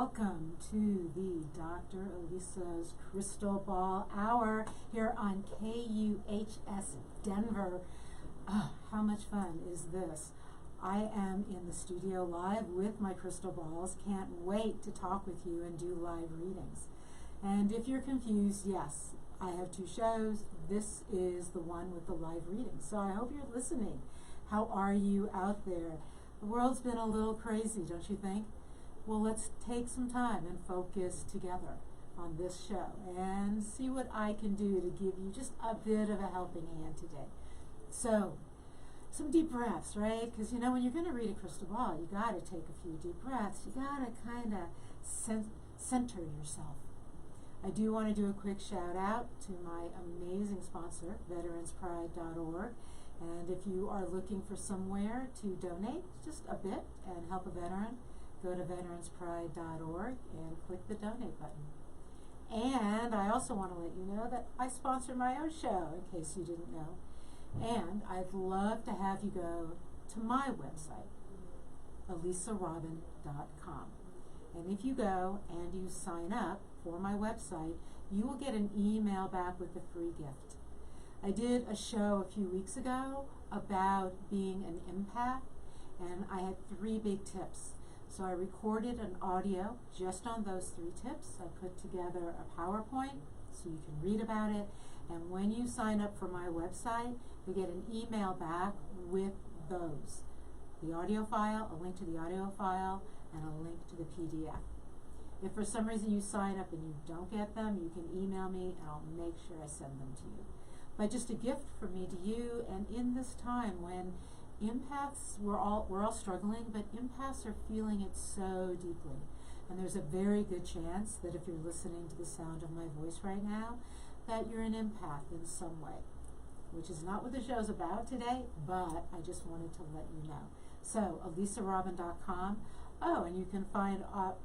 welcome to the Dr. Elisa's Crystal Ball Hour here on KUHS Denver. Oh, how much fun is this? I am in the studio live with my crystal balls. Can't wait to talk with you and do live readings. And if you're confused, yes, I have two shows. This is the one with the live readings. So I hope you're listening. How are you out there? The world's been a little crazy, don't you think? Well, let's take some time and focus together on this show and see what I can do to give you just a bit of a helping hand today. So, some deep breaths, right? Because you know, when you're going to read a crystal ball, you got to take a few deep breaths. You got to kind of center yourself. I do want to do a quick shout out to my amazing sponsor, veteranspride.org. And if you are looking for somewhere to donate just a bit and help a veteran, go to veteranspride.org and click the donate button. And I also want to let you know that I sponsor my own show, in case you didn't know. And I'd love to have you go to my website, elisarobin.com. And if you go and you sign up for my website, you will get an email back with a free gift. I did a show a few weeks ago about being an empath, and I had 3 big tips. So I recorded an audio just on those 3 tips. I put together a PowerPoint so you can read about it. And when you sign up for my website, you get an email back with those. The audio file, a link to the audio file, and a link to the PDF. If for some reason you sign up and you don't get them, you can email me and I'll make sure I send them to you. But just a gift from me to you, and in this time when empaths, we're all struggling, but empaths are feeling it so deeply. And there's a very good chance that if you're listening to the sound of my voice right now, that you're an empath in some way, which is not what the show's about today, but I just wanted to let you know. So, elisarobin.com. Oh, and you can find out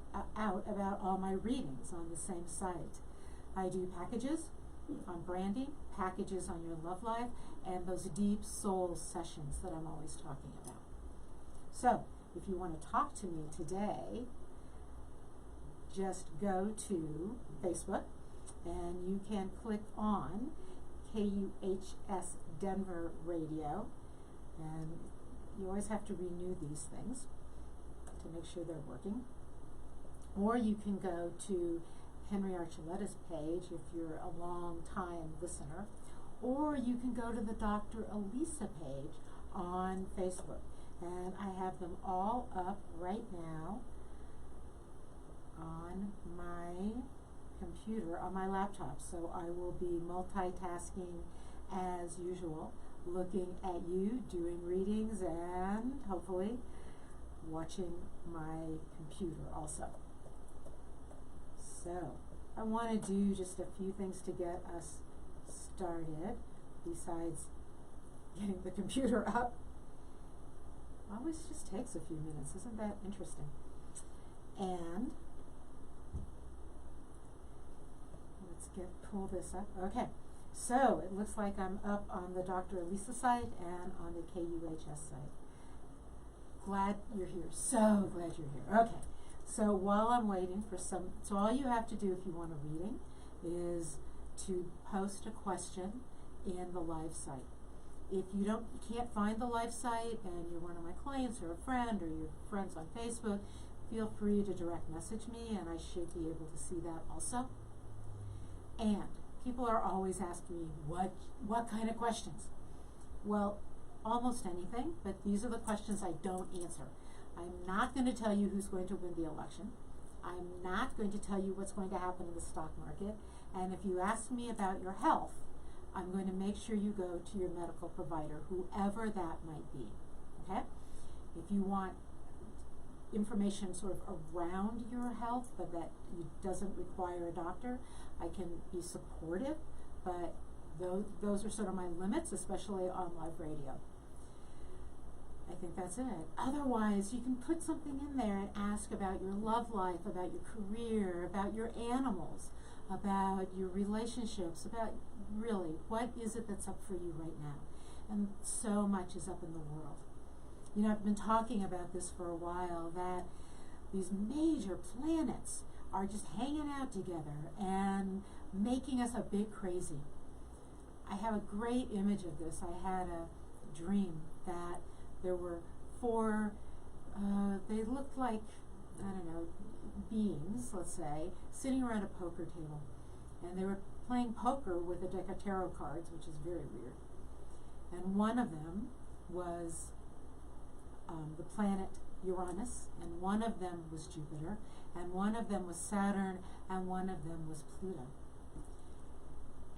about all my readings on the same site. I do packages on branding, packages on your love life, and those deep soul sessions that I'm always talking about. So, if you want to talk to me today, just go to Facebook and you can click on KUHS Denver Radio, and you always have to renew these things to make sure they're working. Or you can go to Henry Archuleta's page if you're a long-time listener, or you can go to the Dr. Elisa page on Facebook. And I have them all up right now on my computer, on my laptop. So I will be multitasking as usual, looking at you, doing readings, and hopefully watching my computer also. So I want to do just a few things to get us started, besides getting the computer up. Always just takes a few minutes. Isn't that interesting? And let's pull this up. Okay, so it looks like I'm up on the Dr. Elisa site and on the KUHS site. Glad you're here. So glad you're here. Okay. So while I'm waiting for so all you have to do if you want a reading is to post a question in the live site. If you can't find the live site and you're one of my clients or a friend or your friends on Facebook, feel free to direct message me and I should be able to see that also. And people are always asking me, what kind of questions? Well, almost anything, but these are the questions I don't answer. I'm not going to tell you who's going to win the election. I'm not going to tell you what's going to happen in the stock market. And if you ask me about your health, I'm going to make sure you go to your medical provider, whoever that might be. Okay? If you want information sort of around your health, but that doesn't require a doctor, I can be supportive, but those are sort of my limits, especially on live radio. I think that's it. Otherwise, you can put something in there and ask about your love life, about your career, about your animals, about your relationships, about really what is it that's up for you right now. And so much is up in the world. You know, I've been talking about this for a while, that these major planets are just hanging out together and making us a bit crazy. I have a great image of this. I had a dream that there were four, they looked like, I don't know, beings, let's say, sitting around a poker table. And they were playing poker with a deck of tarot cards, which is very weird. And one of them was the planet Uranus, and one of them was Jupiter, and one of them was Saturn, and one of them was Pluto.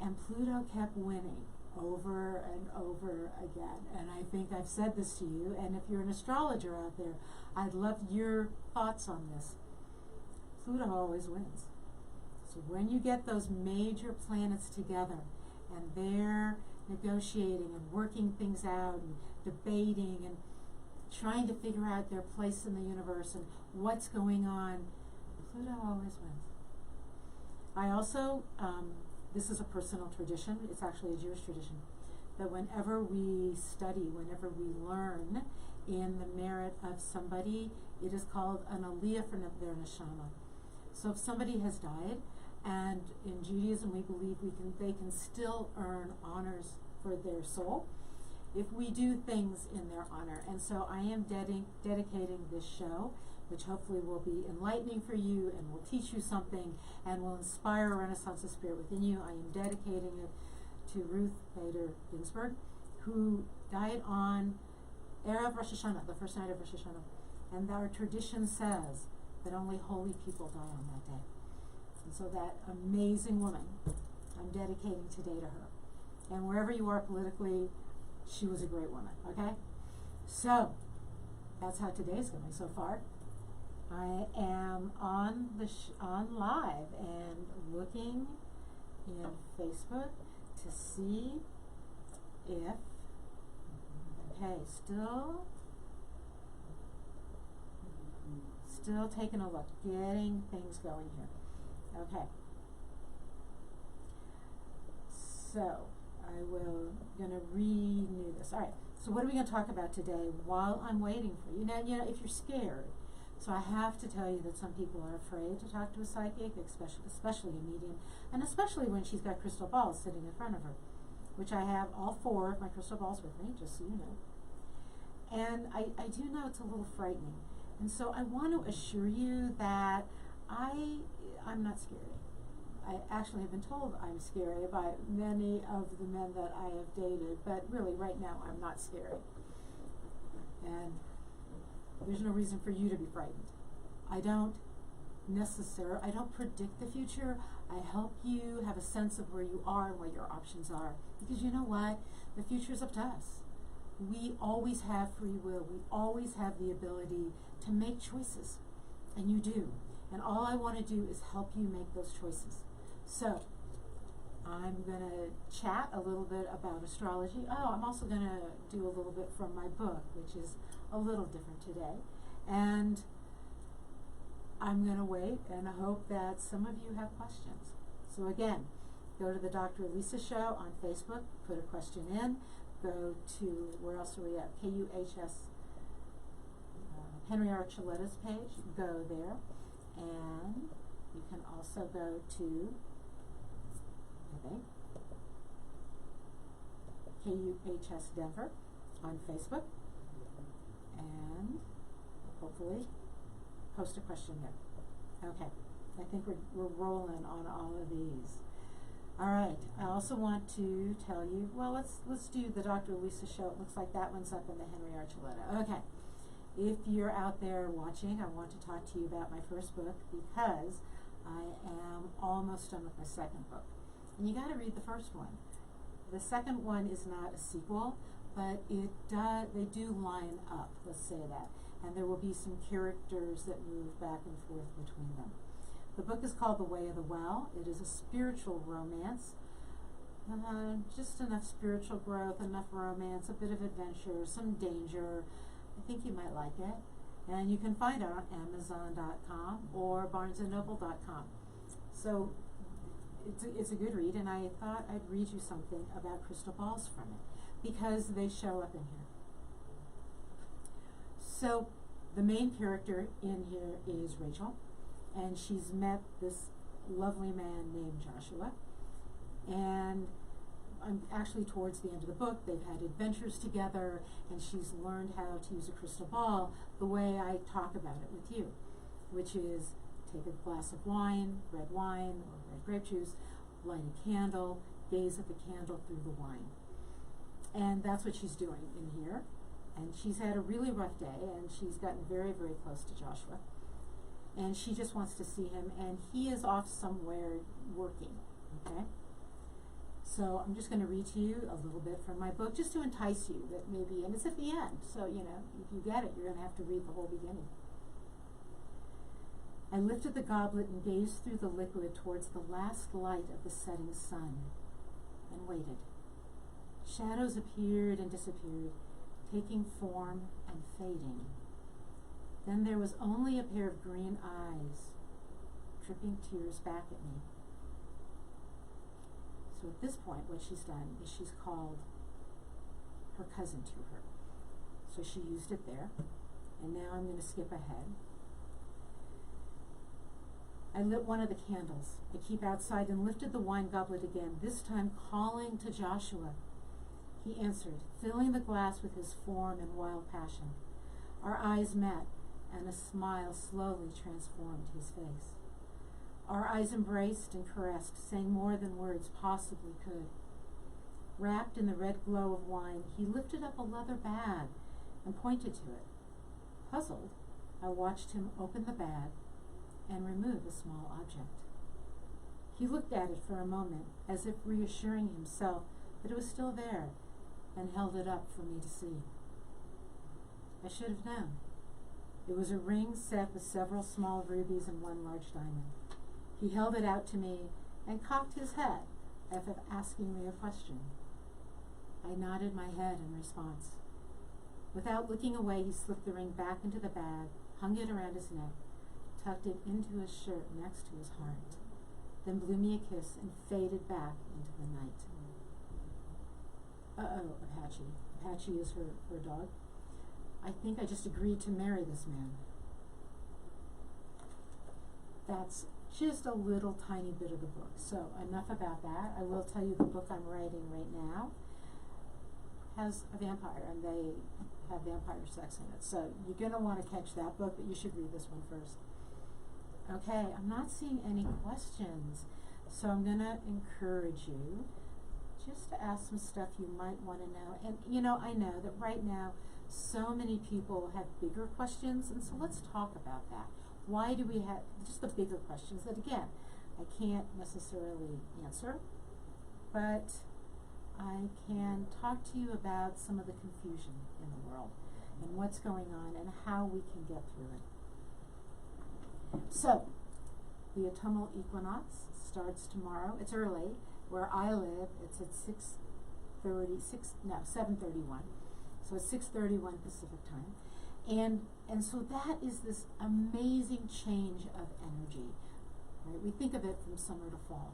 And Pluto kept winning over and over again. And I think I've said this to you, and if you're an astrologer out there, I'd love your thoughts on this. Pluto always wins. So when you get those major planets together and they're negotiating and working things out and debating and trying to figure out their place in the universe and what's going on, Pluto always wins. I also, this is a personal tradition, it's actually a Jewish tradition, that whenever we study, whenever we learn in the merit of somebody, it is called an aliyah for their neshama. So if somebody has died, and in Judaism we believe they can still earn honors for their soul if we do things in their honor. And so I am dedicating this show, which hopefully will be enlightening for you and will teach you something and will inspire a Renaissance of spirit within you. I am dedicating it to Ruth Bader Ginsburg, who died on Erev Rosh Hashanah, the first night of Rosh Hashanah. And our tradition says that only holy people die on that day. And so that amazing woman, I'm dedicating today to her. And wherever you are politically, she was a great woman, okay? So, that's how today's going so far. I am on live and looking in Facebook to see if, okay, still taking a look, getting things going here. Okay. So, I will gonna renew this. All right. So what are we gonna talk about today while I'm waiting for you? Now, if you're scared, so I have to tell you that some people are afraid to talk to a psychic, especially a medium, and especially when she's got crystal balls sitting in front of her, which I have all 4 of my crystal balls with me, just so you know. And I do know it's a little frightening. And so I want to assure you that I'm not scary. I actually have been told I'm scary by many of the men that I have dated, but really right now I'm not scary. And there's no reason for you to be frightened. I don't predict the future. I help you have a sense of where you are and what your options are. Because you know what? The future is up to us. We always have free will. We always have the ability to make choices. And you do. And all I want to do is help you make those choices. So, I'm going to chat a little bit about astrology. Oh, I'm also going to do a little bit from my book, which is a little different today. And I'm going to wait and I hope that some of you have questions. So again, go to the Dr. Lisa Show on Facebook, put a question in, go to, where else are we at? KUHS, Henry Archuleta's page, go there. And you can also go to, I think, KUHS Denver on Facebook, and hopefully post a question there. Okay, I think we're rolling on all of these. All right, I also want to tell you, well, let's do the Dr. Lisa Show. It looks like that one's up in the Henry Archuleta. Okay. If you're out there watching, I want to talk to you about my first book because I am almost done with my second book. And you got to read the first one. The second one is not a sequel, but they do line up, let's say that. And there will be some characters that move back and forth between them. The book is called The Way of the Well. It is a spiritual romance. Just enough spiritual growth, enough romance, a bit of adventure, some danger. I think you might like it. And you can find it on Amazon.com or BarnesandNoble.com. So it's a good read, and I thought I'd read you something about crystal balls from it because they show up in here. So the main character in here is Rachel, and she's met this lovely man named Joshua, and I'm actually towards the end of the book. They've had adventures together, and she's learned how to use a crystal ball the way I talk about it with you, which is take a glass of wine, red wine or red grape juice, light a candle, gaze at the candle through the wine. And that's what she's doing in here. And she's had a really rough day, and she's gotten very, very close to Joshua. And she just wants to see him, and he is off somewhere working, okay? So I'm just going to read to you a little bit from my book, just to entice you that maybe, and it's at the end, so, you know, if you get it, you're going to have to read the whole beginning. I lifted the goblet and gazed through the liquid towards the last light of the setting sun, and waited. Shadows appeared and disappeared, taking form and fading. Then there was only a pair of green eyes, dripping tears back at me. So at this point, what she's done is she's called her cousin to her. So she used it there, and now I'm going to skip ahead. I lit one of the candles I keep outside and lifted the wine goblet again, this time calling to Joshua. He answered, filling the glass with his form and wild passion. Our eyes met, and a smile slowly transformed his face. Our eyes embraced and caressed, saying more than words possibly could. Wrapped in the red glow of wine, he lifted up a leather bag and pointed to it. Puzzled, I watched him open the bag and remove a small object. He looked at it for a moment, as if reassuring himself that it was still there, and held it up for me to see. I should have known. It was a ring set with several small rubies and one large diamond. He held it out to me and cocked his head as if asking me a question. I nodded my head in response. Without looking away, he slipped the ring back into the bag, hung it around his neck, tucked it into his shirt next to his heart, then blew me a kiss and faded back into the night. Uh-oh, Apache. Apache is her dog. I think I just agreed to marry this man. That's just a little tiny bit of the book. So enough about that. I will tell you the book I'm writing right now has a vampire, and they have vampire sex in it. So you're going to want to catch that book, but you should read this one first. Okay, I'm not seeing any questions, so I'm going to encourage you just to ask some stuff you might want to know. And, you know, I know that right now so many people have bigger questions, and so let's talk about that. Why do we have just the bigger questions that, again, I can't necessarily answer, but I can talk to you about some of the confusion in the world and what's going on and how we can get through it. So, the autumnal equinox starts tomorrow. It's early. Where I live, it's at 7:31. So it's 6:31 Pacific time. And so that is this amazing change of energy. Right? We think of it from summer to fall.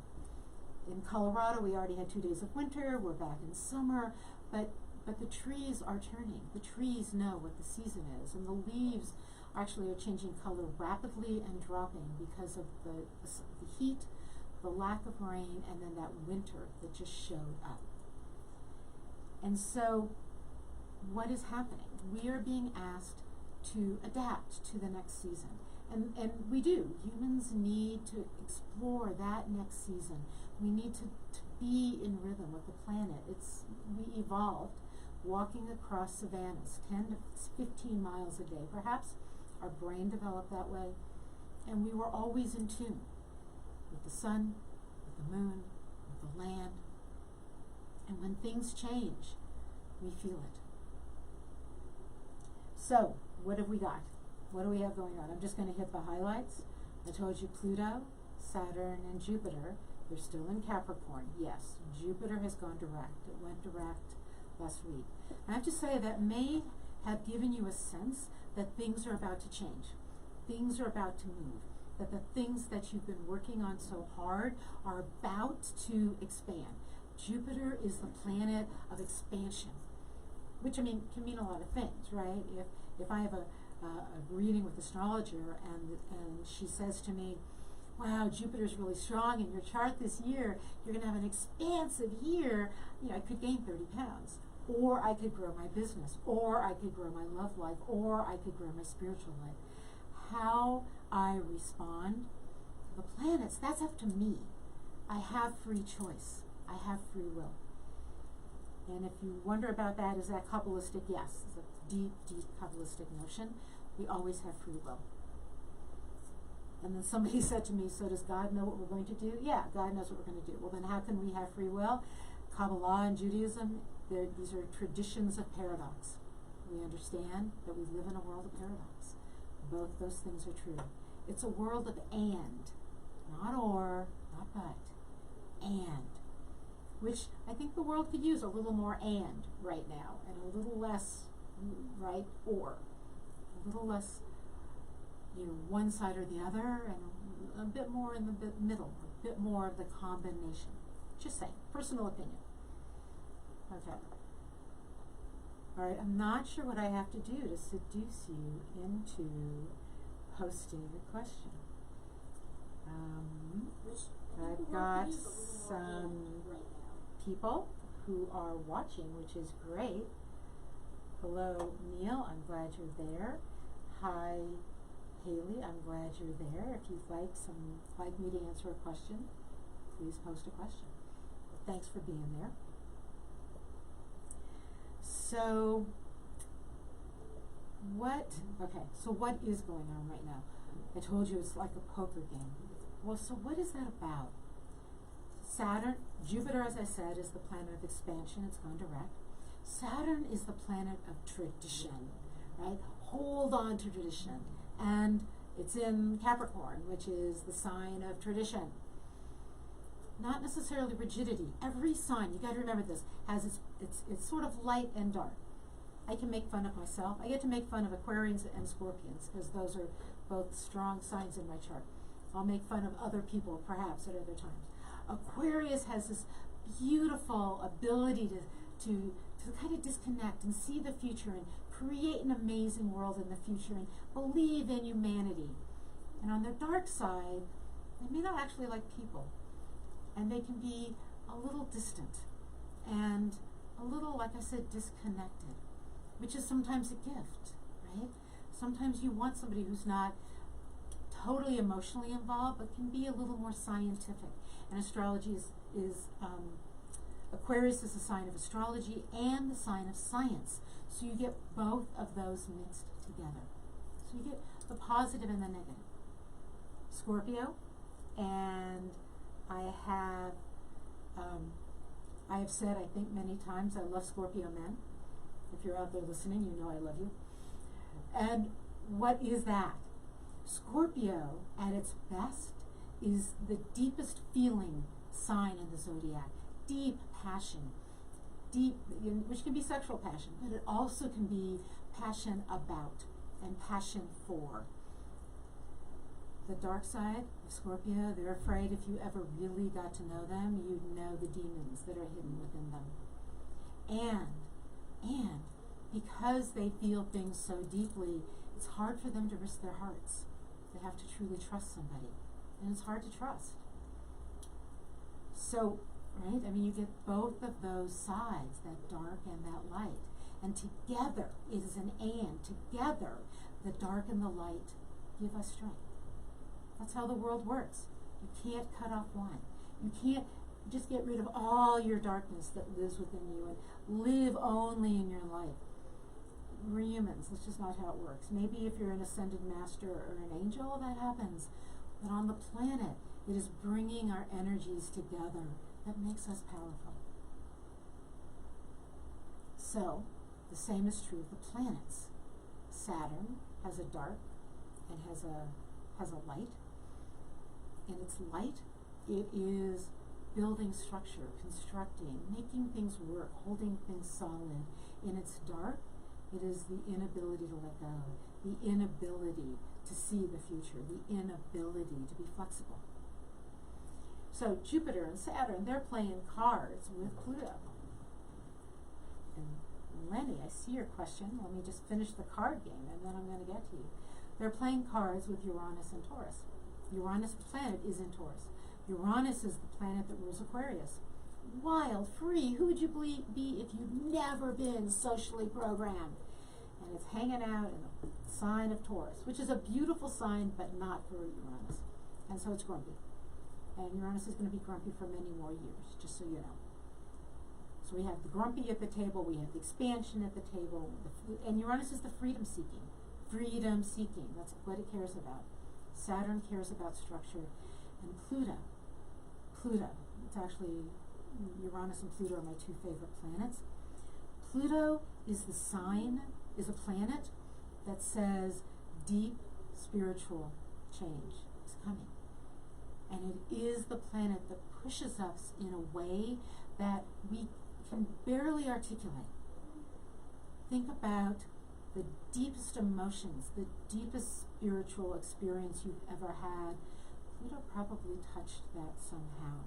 In Colorado, we already had 2 days of winter. We're back in summer, but the trees are turning. The trees know what the season is, and the leaves actually are changing color rapidly and dropping because of the heat, the lack of rain, and then that winter that just showed up. And so what is happening? We are being asked to adapt to the next season. And we do. Humans need to explore that next season. We need to be in rhythm with the planet. We evolved walking across savannas 10 to 15 miles a day. Perhaps our brain developed that way. And we were always in tune with the sun, with the moon, with the land. And when things change, we feel it. So, what have we got? What do we have going on? I'm just going to hit the highlights. I told you Pluto, Saturn, and Jupiter, they're still in Capricorn. Yes, Jupiter has gone direct. It went direct last week. I have to say that may have given you a sense that things are about to change. Things are about to move. That the things that you've been working on so hard are about to expand. Jupiter is the planet of expansion, which, I mean, can mean a lot of things, right? If I have a reading with astrologer, and she says to me, wow, Jupiter's really strong in your chart this year. You're going to have an expansive year. You know, I could gain 30 pounds, or I could grow my business, or I could grow my love life, or I could grow my spiritual life. How I respond to the planets, that's up to me. I have free choice. I have free will. And if you wonder about that, is that Kabbalistic? Yes, it's a deep, deep Kabbalistic notion. We always have free will. And then somebody said to me, so does God know what we're going to do? Yeah, God knows what we're going to do. Well, then how can we have free will? Kabbalah and Judaism, these are traditions of paradox. We understand that we live in a world of paradox. Both those things are true. It's a world of and, not or, not but, and. Which I think the world could use a little more and right now, and a little less, right, or. A little less, you know, one side or the other, and a bit more in the middle, a bit more of the combination. Just saying, personal opinion. Okay. All right, I'm not sure what I have to do to seduce you into posting a question. I've got some people who are watching, which is great. Hello, Neil, I'm glad you're there. Hi, Haley, I'm glad you're there. If you'd like me to answer a question, please post a question. But thanks for being there. So what is going on right now? I told you it's like a poker game. Well, so what is that about? Saturn, Jupiter, as I said, is the planet of expansion. It's gone direct. Saturn is the planet of tradition, right? Hold on to tradition. And it's in Capricorn, which is the sign of tradition. Not necessarily rigidity. Every sign, you got to remember this, has it's sort of light and dark. I can make fun of myself. I get to make fun of Aquarians and Scorpions because those are both strong signs in my chart. I'll make fun of other people perhaps at other times. Aquarius has this beautiful ability to kind of disconnect and see the future and create an amazing world in the future and believe in humanity. And on the dark side, they may not actually like people. And they can be a little distant and a little, like I said, disconnected, which is sometimes a gift, right? Sometimes you want somebody who's not totally emotionally involved, but can be a little more scientific. And astrology is Aquarius is the sign of astrology and the sign of science. So you get both of those mixed together. So you get the positive and the negative. Scorpio, and I have said, I think many times, I love Scorpio men. If you're out there listening, you know I love you. And what is that? Scorpio, at its best, is the deepest feeling sign in the zodiac. Deep passion, which can be sexual passion, but it also can be passion about and passion for. The dark side of Scorpio, they're afraid if you ever really got to know them, you'd know the demons that are hidden within them. And because they feel things so deeply, it's hard for them to risk their hearts. They have to truly trust somebody, and it's hard to trust. So, right, I mean, you get both of those sides, that dark and that light. And together, it is an and. Together, the dark and the light give us strength. That's how the world works. You can't cut off one. You can't just get rid of all your darkness that lives within you and live only in your light. We're humans. That's just not how it works. Maybe if you're an ascended master or an angel, that happens. But on the planet, it is bringing our energies together that makes us powerful. So, the same is true of the planets. Saturn has a dark and has a light. And its light, it is building structure, constructing, making things work, holding things solid. In its dark, it is the inability to let go, the inability to see the future, the inability to be flexible. So Jupiter and Saturn, they're playing cards with Pluto. And Lenny, I see see your question. Let me just finish the card game, and then I'm going to get to you. They're playing cards with Uranus and Taurus. Uranus, the planet, is in Taurus. Uranus is the planet that rules Aquarius. Wild, free. Who would you be if you'd never been socially programmed? And it's hanging out in the sign of Taurus, which is a beautiful sign, but not for Uranus. And so it's grumpy. And Uranus is going to be grumpy for many more years, just so you know. So we have the grumpy at the table, we have the expansion at the table, and Uranus is the freedom seeking. Freedom seeking, that's what it cares about. Saturn cares about structure. And Pluto, it's actually, Uranus and Pluto are my two favorite planets. Pluto is the sign, is a planet that says deep spiritual change is coming. And it is the planet that pushes us in a way that we can barely articulate. Think about the deepest emotions, the deepest spiritual experience you've ever had. Pluto probably touched that somehow.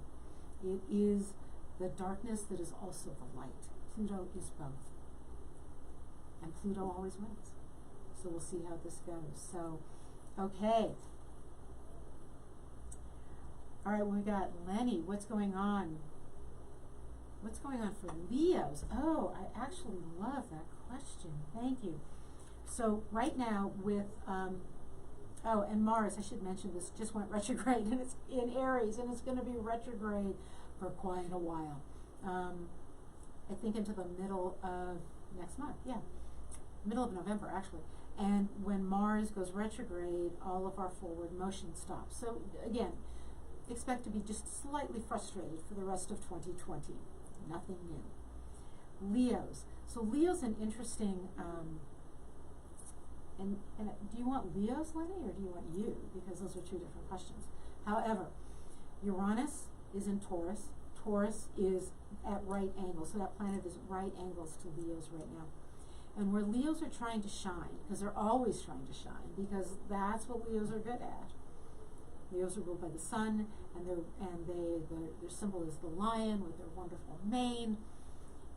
It is the darkness that is also the light. Pluto is both. And Pluto always wins. So we'll see how this goes. So, okay. All right, we got Lenny. What's going on? What's going on for Leos? Oh, I actually love that question. Thank you. So right now with, oh, and Mars, I should mention this, just went retrograde, and it's in Aries, and it's going to be retrograde for quite a while. I think into the middle of next month, yeah. Middle of November, actually. And when Mars goes retrograde, all of our forward motion stops. So again, expect to be just slightly frustrated for the rest of 2020. Nothing new. Leos. So Leo's an interesting, and do you want Leos, Lenny, or do you want you? Because those are two different questions. However, Uranus is in Taurus. Taurus is at right angles. So that planet is right angles to Leos right now. And where Leos are trying to shine, because they're always trying to shine, because that's what Leos are good at. Leos are ruled by the sun, and their symbol is the lion with their wonderful mane.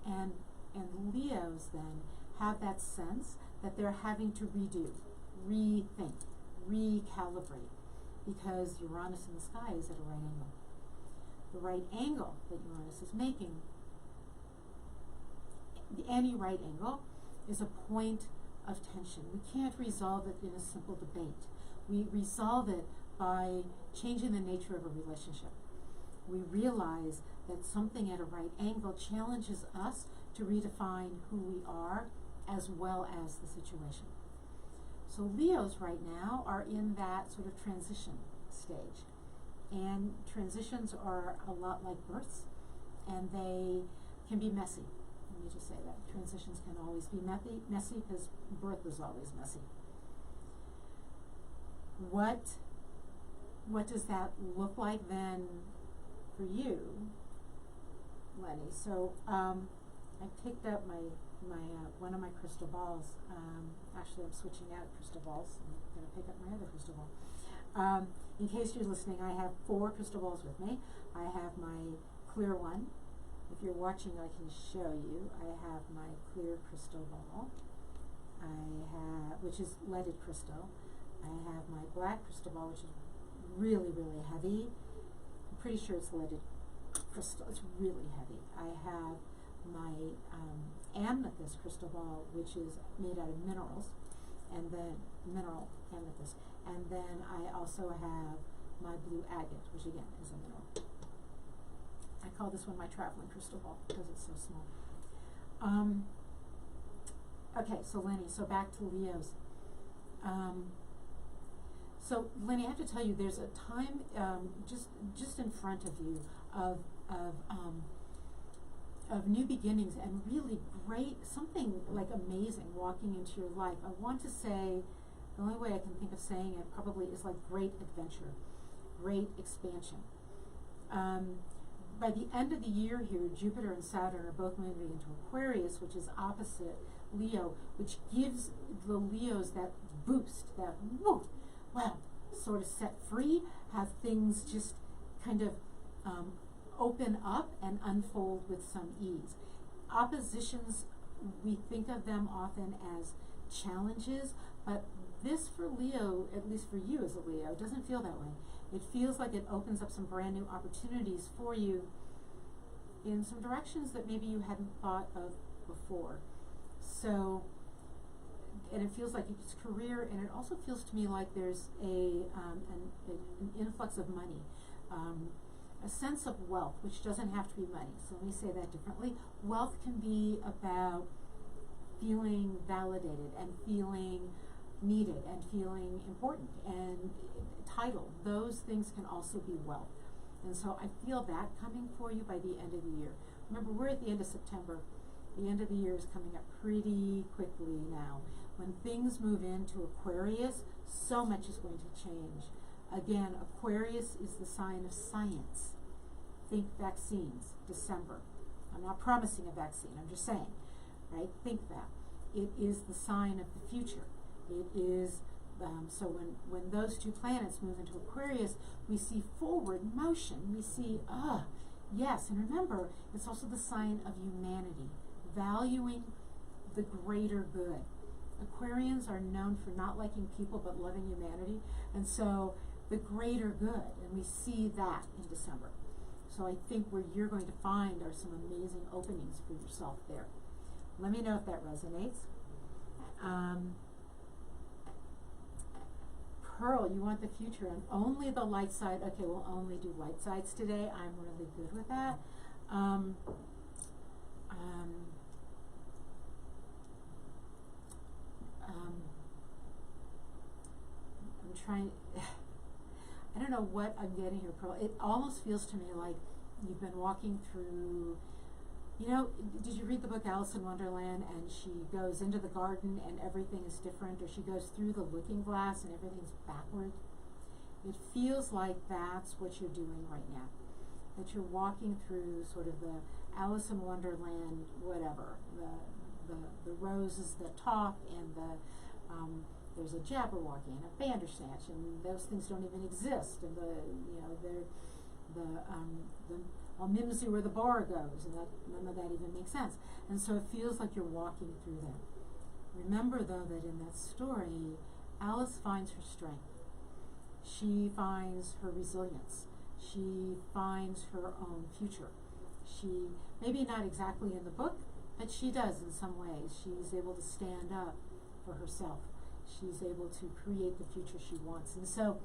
And Leos then have that sense that they're having to redo, rethink, recalibrate, because Uranus in the sky is at a right angle. The right angle that Uranus is making, any right angle, is a point of tension. We can't resolve it in a simple debate. We resolve it by changing the nature of a relationship. We realize that something at a right angle challenges us to redefine who we are as well as the situation. So Leos right now are in that sort of transition stage. And transitions are a lot like births, and they can be messy. Let me just say that. Transitions can always be messy because birth is always messy. What does that look like then for you, Lenny? So I picked up my one of my crystal balls. Actually, I'm switching out crystal balls. I'm going to pick up my other crystal ball. In case you're listening, I have 4 crystal balls with me. I have my clear one. If you're watching, I can show you. I have my clear crystal ball. Which is leaded crystal. I have my black crystal ball, which is really, really heavy. I'm pretty sure it's leaded crystal. It's really heavy. I have my amethyst crystal ball, which is made out of minerals, and then mineral amethyst. And then I also have my blue agate, which again is a mineral. I call this one my traveling crystal ball because it's so small. Okay, so Lenny, so back to Leos. So Lenny, I have to tell you, there's a time just in front of you of new beginnings and really great, something like amazing walking into your life. I want to say, the only way I can think of saying it probably is like great adventure, great expansion. By the end of the year here, Jupiter and Saturn are both moving into Aquarius, which is opposite Leo, which gives the Leos that boost, that woo, wow, sort of set free, have things just kind of open up and unfold with some ease. Oppositions we think of them often as challenges, but this for Leo, at least for you as a Leo, doesn't feel that way. It feels like it opens up some brand new opportunities for you in some directions that maybe you hadn't thought of before. So, and it feels like it's career, and it also feels to me like there's an influx of money, a sense of wealth, which doesn't have to be money. So let me say that differently. Wealth can be about feeling validated and feeling needed and feeling important and title. Those things can also be wealth. And so I feel that coming for you by the end of the year. Remember, we're at the end of September. The end of the year is coming up pretty quickly now. When things move into Aquarius, so much is going to change. Again, Aquarius is the sign of science. Think vaccines, December. I'm not promising a vaccine, I'm just saying, right? Think that. It is the sign of the future. It is, so when those two planets move into Aquarius, we see forward motion. We see, yes, and remember, it's also the sign of humanity, valuing the greater good. Aquarians are known for not liking people but loving humanity, and so the greater good, and we see that in December. So I think where you're going to find are some amazing openings for yourself there. Let me know if that resonates. Pearl, you want the future and only the light side. Okay, we'll only do light sides today. I'm really good with that. I'm trying, I don't know what I'm getting here, Pearl. It almost feels to me like you've been walking through, you know, did you read the book Alice in Wonderland, and she goes into the garden and everything is different, or she goes through the looking glass and everything's backward? It feels like that's what you're doing right now, that you're walking through sort of the Alice in Wonderland, whatever, the roses that talk, and there's a Jabberwocky and a Bandersnatch, and those things don't even exist, and I'll mimsy where the bar goes, and that none of that even makes sense. And so it feels like you're walking through that. Remember, though, that in that story, Alice finds her strength. She finds her resilience. She finds her own future. She, maybe not exactly in the book, but she does in some ways. She's able to stand up for herself. She's able to create the future she wants. And so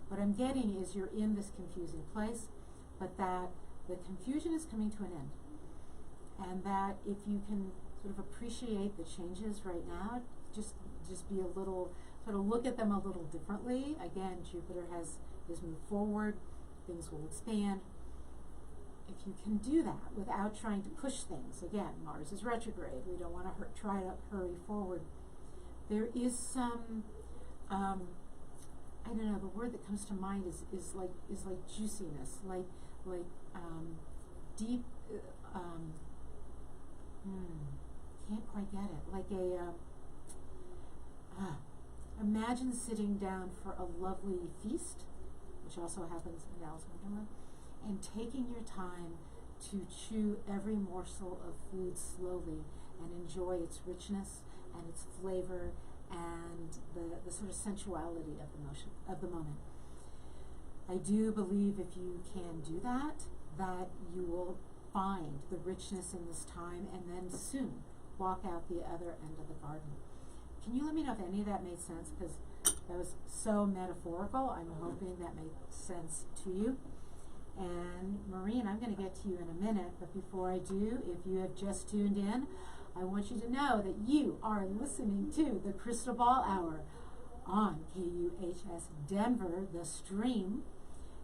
what I'm getting is you're in this confusing place, but that the confusion is coming to an end. And that if you can sort of appreciate the changes right now, just be a little, sort of look at them a little differently. Again, Jupiter has moved forward, things will expand. If you can do that without trying to push things, again, Mars is retrograde, we don't want to try to hurry forward. There is some, I don't know, the word that comes to mind is like juiciness, like deep, can't quite get it, like imagine sitting down for a lovely feast, which also happens in Alice in Wonderland, and taking your time to chew every morsel of food slowly and enjoy its richness and its flavor and the sort of sensuality of the moment. I do believe if you can do that, that you will find the richness in this time and then soon walk out the other end of the garden. Can you let me know if any of that made sense? Because that was so metaphorical. I'm hoping that made sense to you. And Maureen, I'm going to get to you in a minute, but before I do, if you have just tuned in, I want you to know that you are listening to the Crystal Ball Hour on KUHS Denver, the stream,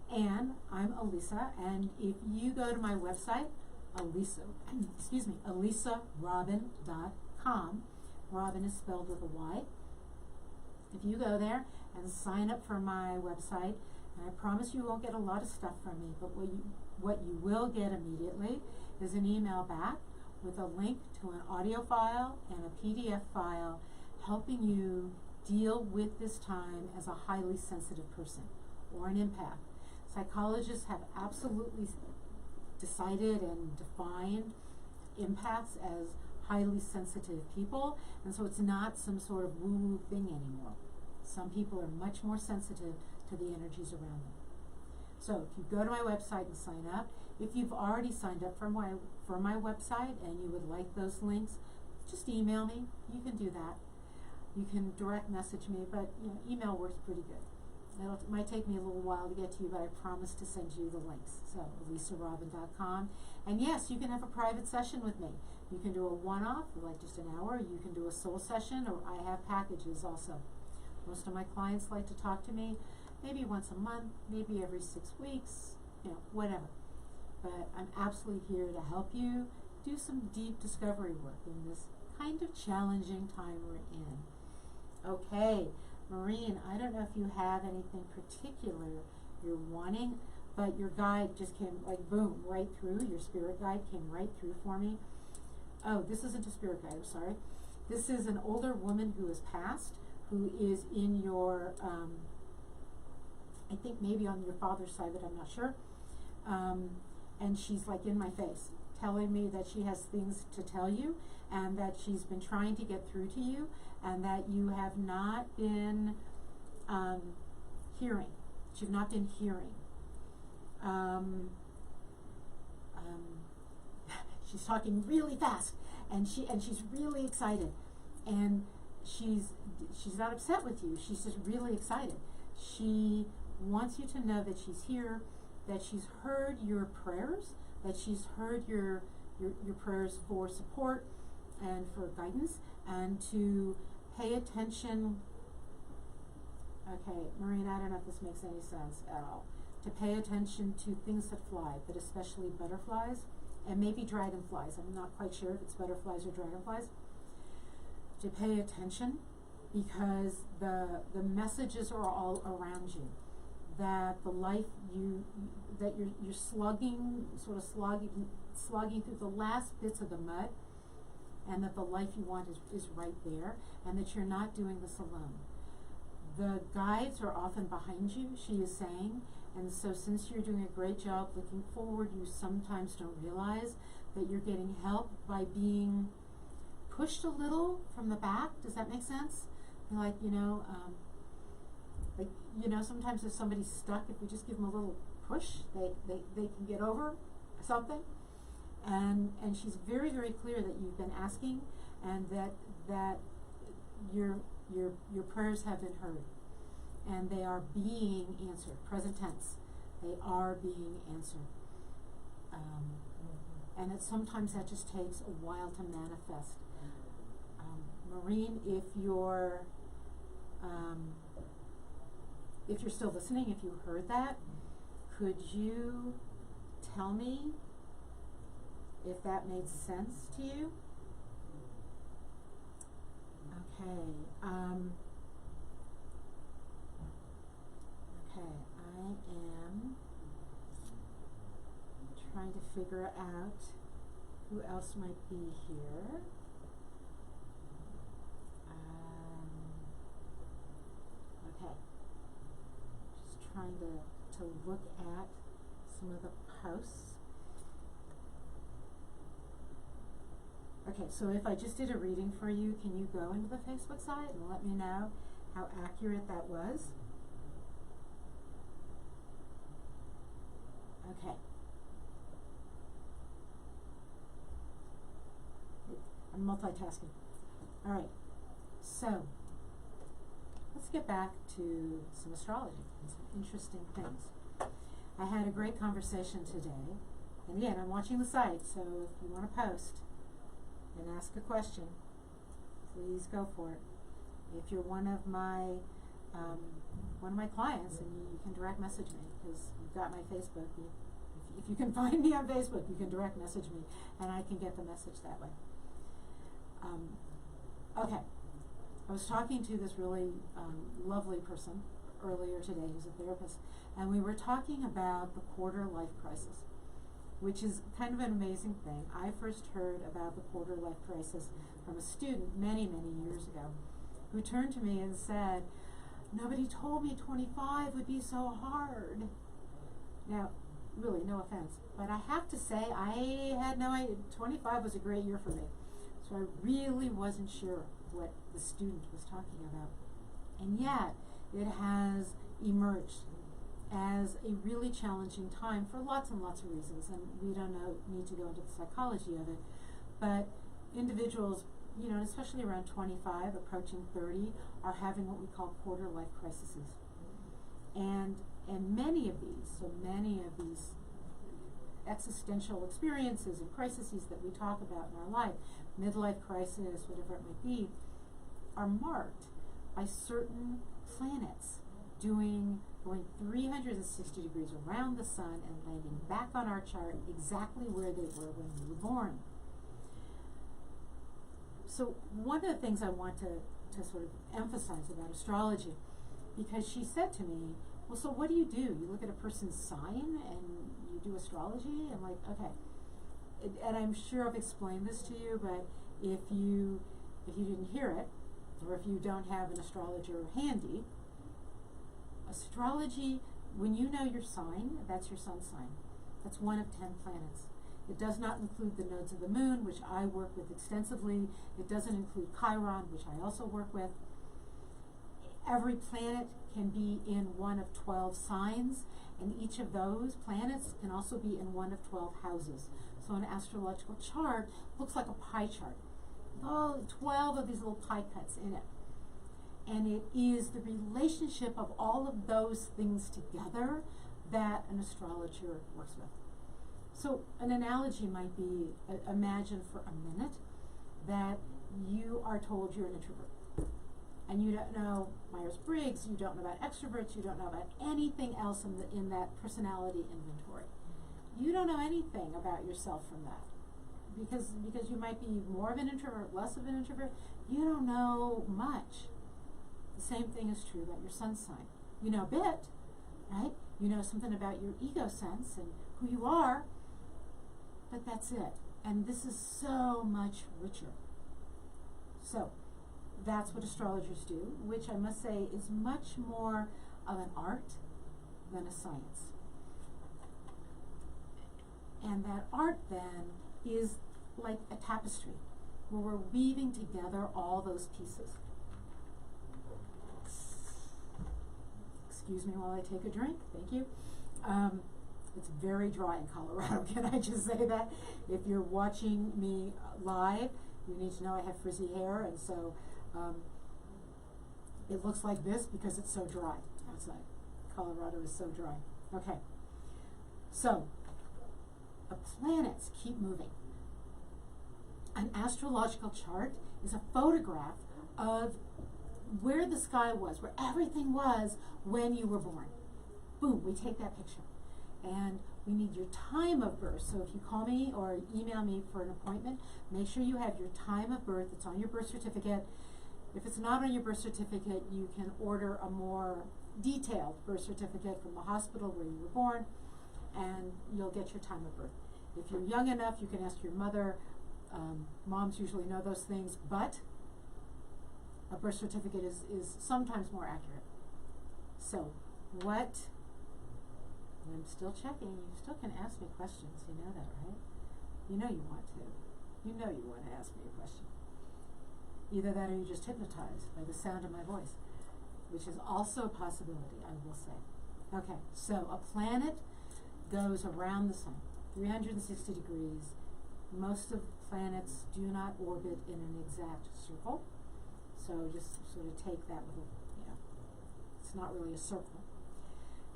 and I'm Elisa, and if you go to my website, ElisaRobin.com, Robin is spelled with a Y. If you go there and sign up for my website, and I promise you won't get a lot of stuff from me, but what you will get immediately is an email back with a link to an audio file and a PDF file helping you deal with this time as a highly sensitive person or an empath. Psychologists have absolutely decided and defined empaths as highly sensitive people, and so it's not some sort of woo-woo thing anymore. Some people are much more sensitive to the energies around them. So if you go to my website and sign up, if you've already signed up for my website and you would like those links, just email me. You can do that. You can direct message me, but email works pretty good. It might take me a little while to get to you, but I promise to send you the links. So, ElisaRobin.com. And yes, you can have a private session with me. You can do a one-off, like just an hour. You can do a soul session, or I have packages also. Most of my clients like to talk to me maybe once a month, maybe every 6 weeks, whatever. But I'm absolutely here to help you do some deep discovery work in this kind of challenging time we're in. Okay. Maureen, I don't know if you have anything particular you're wanting, but your guide just came like boom, right through. Your spirit guide came right through for me. Oh, this isn't a spirit guide, I'm sorry. This is an older woman who has passed, who is in your, I think maybe on your father's side, but I'm not sure. And she's like in my face, telling me that she has things to tell you, and that she's been trying to get through to you, and that you have not been hearing. You've not been hearing. She's talking really fast, and she's really excited, and she's not upset with you. She's just really excited. She wants you to know that she's here, that she's heard your prayers, that she's heard your prayers for support and for guidance, and to pay attention. Okay, Maureen, I don't know if this makes any sense at all. To pay attention to things that fly, but especially butterflies, and maybe dragonflies. I'm not quite sure if it's butterflies or dragonflies. To pay attention, because the messages are all around you. That the life that you're slugging through the last bits of the mud, and that the life you want is right there, and that you're not doing this alone. The guides are often behind you, she is saying, and so since you're doing a great job looking forward, you sometimes don't realize that you're getting help by being pushed a little from the back. Does that make sense? Like, sometimes if somebody's stuck, if we just give them a little push, they can get over something. And she's very, very clear that you've been asking, and that your prayers have been heard, and they are being answered. Present tense, they are being answered. And sometimes that just takes a while to manifest. Maureen, if you're still listening, if you heard that, could you tell me if that made sense to you? Okay. Okay, I am trying to figure out who else might be here. Okay. Just trying to look at some of the posts. Okay, so if I just did a reading for you, can you go into the Facebook site and let me know how accurate that was? Okay. I'm multitasking. All right. So, let's get back to some astrology and some interesting things. I had a great conversation today. And again, I'm watching the site, so if you want to post and ask a question, please go for it. If you're one of my clients, and you can direct message me, because you've got my Facebook. If you can find me on Facebook, you can direct message me, and I can get the message that way. Okay, I was talking to this really lovely person earlier today, who's a therapist, and we were talking about the quarter life crisis, which is kind of an amazing thing. I first heard about the quarter life crisis from a student many, many years ago, who turned to me and said, "Nobody told me 25 would be so hard." Now, really, no offense, but I have to say, I had no idea. 25 was a great year for me. So I really wasn't sure what the student was talking about. And yet, it has emerged as a really challenging time for lots and lots of reasons, and we don't need to go into the psychology of it, but individuals, you know, especially around 25, approaching 30, are having what we call quarter life crises. And many of these existential experiences and crises that we talk about in our life, midlife crisis, whatever it might be, are marked by certain planets going 360 degrees around the sun and landing back on our chart exactly where they were when we were born. So one of the things I want to sort of emphasize about astrology, because she said to me, well, so what do? You look at a person's sign and you do astrology? I'm like, okay. And I'm sure I've explained this to you, but if you didn't hear it, or if you don't have an astrologer handy, astrology, when you know your sign, that's your sun sign. That's one of 10 planets. It does not include the nodes of the moon, which I work with extensively. It doesn't include Chiron, which I also work with. Every planet can be in one of 12 signs, and each of those planets can also be in one of 12 houses. So an astrological chart looks like a pie chart, with all 12 of these little pie cuts in it. And it is the relationship of all of those things together that an astrologer works with. So an analogy might be, imagine for a minute that you are told you're an introvert. And you don't know Myers-Briggs, you don't know about extroverts, you don't know about anything else in that personality inventory. You don't know anything about yourself from that. Because you might be more of an introvert, less of an introvert, you don't know much. The same thing is true about your sun sign. You know a bit, right? You know something about your ego sense and who you are, but that's it. And this is so much richer. So, that's what astrologers do, which I must say is much more of an art than a science. And that art then is like a tapestry, where we're weaving together all those pieces. Excuse me while I take a drink, thank you. It's very dry in Colorado, can I just say that? If you're watching me live, you need to know I have frizzy hair, and so it looks like this because it's so dry outside. Colorado is so dry. Okay, so the planets keep moving. An astrological chart is a photograph of where the sky was, where everything was when you were born. Boom, we take that picture. And we need your time of birth. So if you call me or email me for an appointment, make sure you have your time of birth. It's on your birth certificate. If it's not on your birth certificate, you can order a more detailed birth certificate from the hospital where you were born, and you'll get your time of birth. If you're young enough, you can ask your mother. Moms usually know those things, but a birth certificate is sometimes more accurate. So what, I'm still checking, you still can ask me questions, you know that, right? You know you want to. You know you want to ask me a question. Either that or you're just hypnotized by the sound of my voice, which is also a possibility, I will say. Okay, so a planet goes around the sun, 360 degrees. Most of planets do not orbit in an exact circle, so just sort of take that with a, it's not really a circle.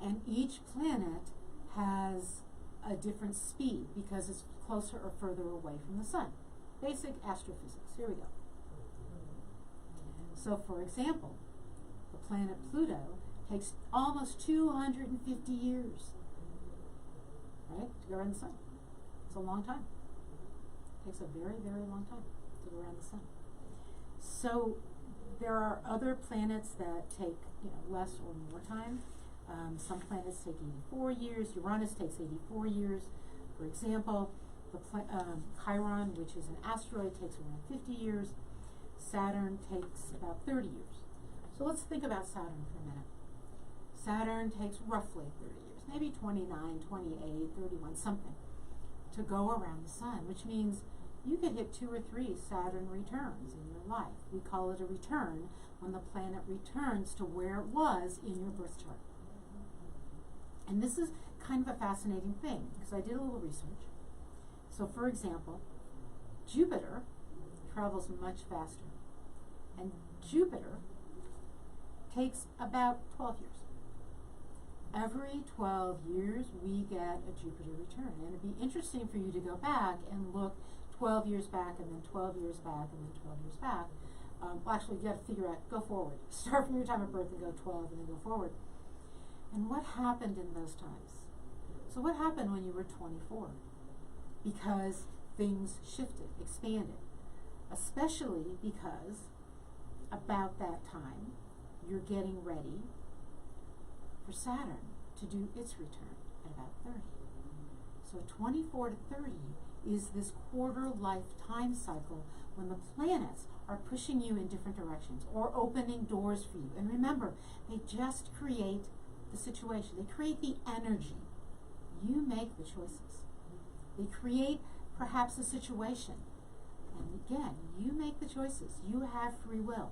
And each planet has a different speed because it's closer or further away from the sun. Basic astrophysics. Here we go. So, for example, the planet Pluto takes almost 250 years, right, to go around the sun. It's a long time. It takes a very, very long time to go around the sun. So there are other planets that take less or more time. Some planets take 84 years. Uranus takes 84 years. For example, the Chiron, which is an asteroid, takes around 50 years. Saturn takes about 30 years. So let's think about Saturn for a minute. Saturn takes roughly 30 years, maybe 29, 28, 31, something, to go around the sun, which means you could hit 2 or 3 Saturn returns in your life. We call it a return when the planet returns to where it was in your birth chart. And this is kind of a fascinating thing because I did a little research. So for example, Jupiter travels much faster. And Jupiter takes about 12 years. Every 12 years, we get a Jupiter return. And it'd be interesting for you to go back and look 12 years back, and then 12 years back, and then 12 years back. Well, actually, you got to figure out, go forward. Start from your time of birth and go 12, and then go forward. And what happened in those times? So what happened when you were 24? Because things shifted, expanded. Especially because about that time, you're getting ready for Saturn to do its return at about 30. So 24 to 30 is this quarter life time cycle when the planets are pushing you in different directions or opening doors for you. And remember, they just create the situation. They create the energy. You make the choices. They create perhaps a situation. And again, you make the choices. You have free will.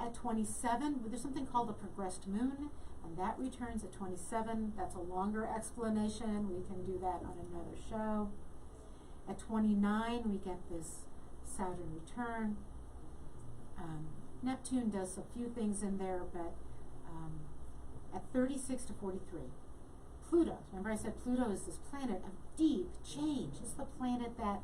At 27, there's something called a progressed moon, and that returns at 27. That's a longer explanation. We can do that on another show. At 29, we get this Saturn return. Neptune does a few things in there, but at 36 to 43, Pluto. Remember I said Pluto is this planet of deep change. It's the planet that,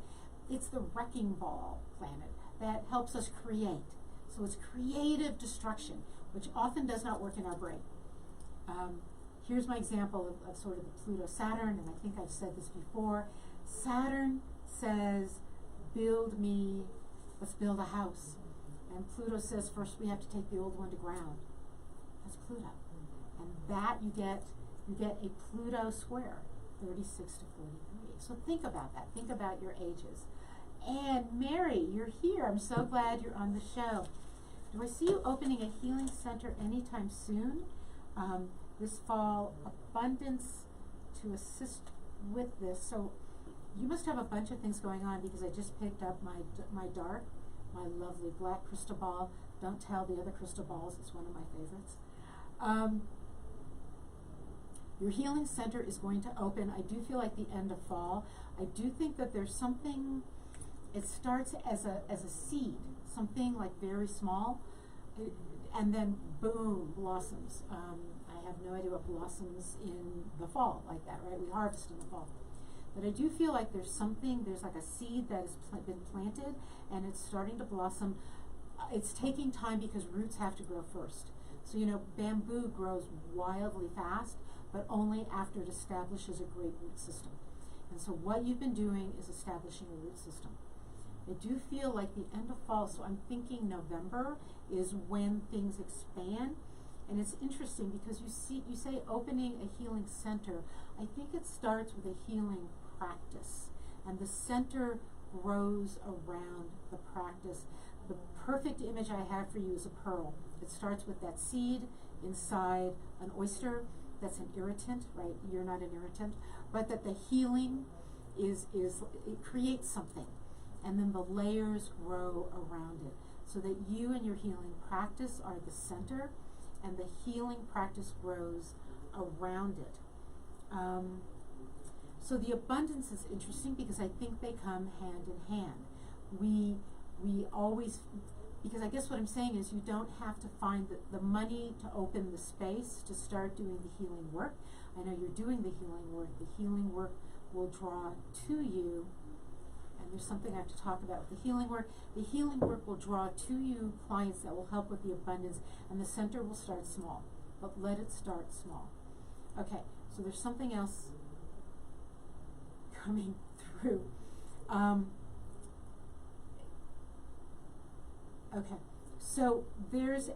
it's the wrecking ball planet that helps us create. So it's creative destruction, which often does not work in our brain. Here's my example of sort of the Pluto-Saturn, and I think I've said this before. Saturn says, build me, let's build a house. And Pluto says, first we have to take the old one to ground. That's Pluto. And that you get a Pluto square, 36 to 43. So think about that. Think about your ages. And Mary, you're here. I'm so glad you're on the show. Do I see you opening a healing center anytime soon? This fall, abundance to assist with this. So you must have a bunch of things going on because I just picked up my lovely black crystal ball. Don't tell the other crystal balls, it's one of my favorites. Your healing center is going to open, I do feel like the end of fall. I do think that there's something, it starts as a seed, something like very small, and then boom, blossoms. I have no idea what blossoms in the fall like that, right? We harvest in the fall. But I do feel like there's like a seed that has been planted and it's starting to blossom. It's taking time because roots have to grow first. So, you know, bamboo grows wildly fast, but only after it establishes a great root system. And so what you've been doing is establishing a root system. I do feel like the end of fall, so I'm thinking November is when things expand. And it's interesting because you say opening a healing center. I think it starts with a healing practice, and the center grows around the practice. The perfect image I have for you is a pearl. It starts with that seed inside an oyster. That's an irritant, right? You're not an irritant, but that the healing it creates something, and then the layers grow around it, so that you and your healing practice are the center, and the healing practice grows around it. So the abundance is interesting because I think they come hand in hand. We always, because I guess what I'm saying is you don't have to find the money to open the space to start doing the healing work. I know you're doing the healing work. The healing work will draw to you, and there's something I have to talk about with the healing work. The healing work will draw to you clients that will help with the abundance, and the center will start small, but let it start small. Okay, so there's something else coming through. Okay, so there's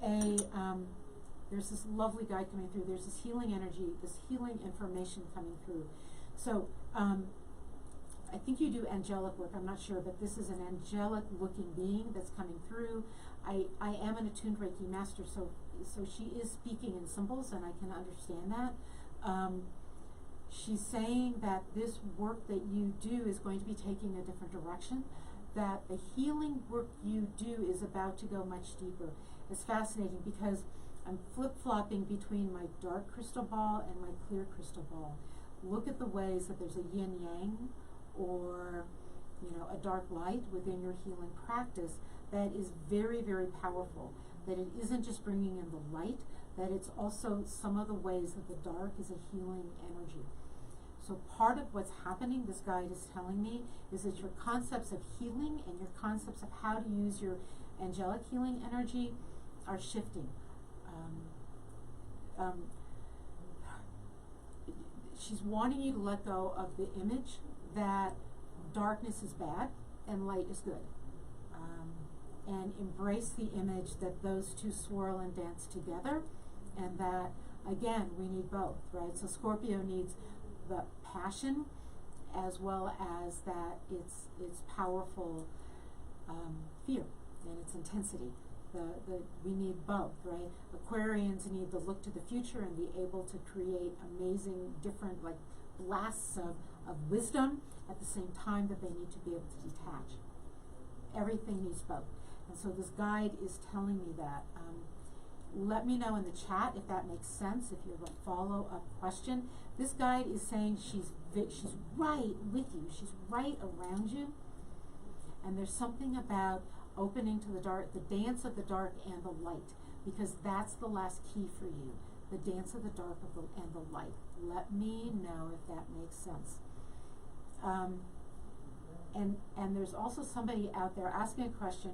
this lovely guide coming through. There's this healing energy, this healing information coming through. So I think you do angelic work, I'm not sure, but this is an angelic looking being that's coming through. I am an attuned Reiki master, so she is speaking in symbols and I can understand that. She's saying that this work that you do is going to be taking a different direction, that the healing work you do is about to go much deeper. It's fascinating because I'm flip-flopping between my dark crystal ball and my clear crystal ball. Look at the ways that there's a yin-yang or, you know, a dark light within your healing practice that is very, very powerful. That it isn't just bringing in the light, that it's also some of the ways that the dark is a healing energy. So part of what's happening, this guide is telling me, is that your concepts of healing and your concepts of how to use your angelic healing energy are shifting. She's wanting you to let go of the image that darkness is bad and light is good. And embrace the image that those two swirl and dance together, and that, again, we need both, right? So Scorpio needs the passion as well as that its powerful fear and its intensity. We need both, right? Aquarians need to look to the future and be able to create amazing, different, like, blasts of wisdom at the same time that they need to be able to detach. Everything needs both. And so this guide is telling me that. Let me know in the chat if that makes sense, if you have a follow-up question. This guide is saying she's right with you. She's right around you. And there's something about opening to the dark, the dance of the dark and the light, because that's the last key for you, the dance of the dark and the light. Let me know if that makes sense. And there's also somebody out there asking a question,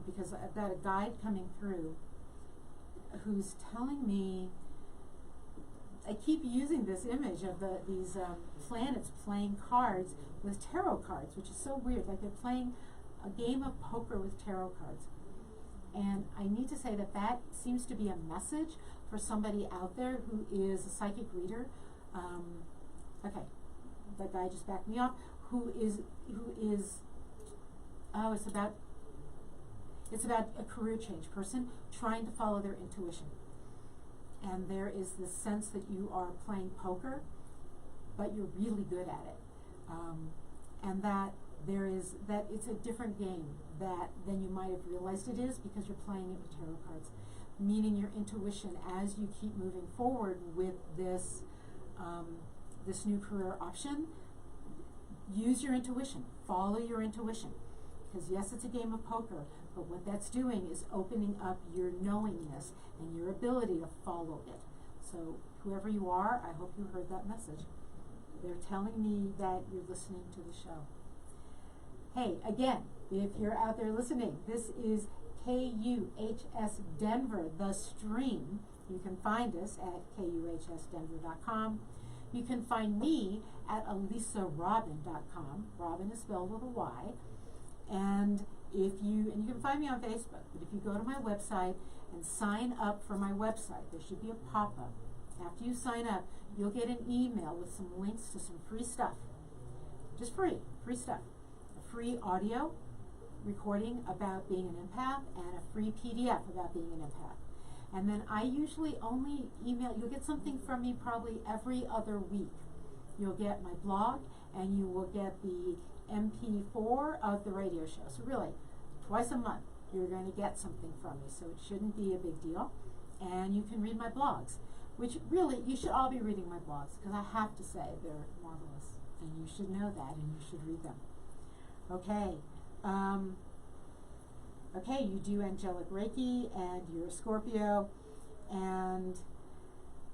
because I've got a guide coming through who's telling me, I keep using this image of these planets playing cards with tarot cards, which is so weird, like they're playing a game of poker with tarot cards. And I need to say that that seems to be a message for somebody out there who is a psychic reader. Okay, that guy just backed me up. Who is? Oh, it's about a career change person trying to follow their intuition. And there is this sense that you are playing poker, but you're really good at it. And that it's a different game than you might have realized it is, because you're playing it with tarot cards. Meaning your intuition, as you keep moving forward with this this new career option, use your intuition, follow your intuition. Because yes, it's a game of poker, but what that's doing is opening up your knowingness and your ability to follow it. So whoever you are, I hope you heard that message. They're telling me that you're listening to the show. Hey, again, if you're out there listening, this is KUHS Denver, the stream. You can find us at kuhsdenver.com. You can find me at alisarobin.com. Robin is spelled with a Y. And you can find me on Facebook, but if you go to my website and sign up for my website, there should be a pop-up. After you sign up, you'll get an email with some links to some free stuff. Just free stuff. A free audio recording about being an empath and a free PDF about being an empath. And then I usually only email, you'll get something from me probably every other week. You'll get my blog and you will get the MP4 of the radio show. So really, twice a month, you're going to get something from me. So it shouldn't be a big deal. And you can read my blogs, which really, you should all be reading my blogs, because I have to say they're marvelous. And you should know that, and you should read them. Okay. Okay, you do angelic Reiki, and you're a Scorpio, and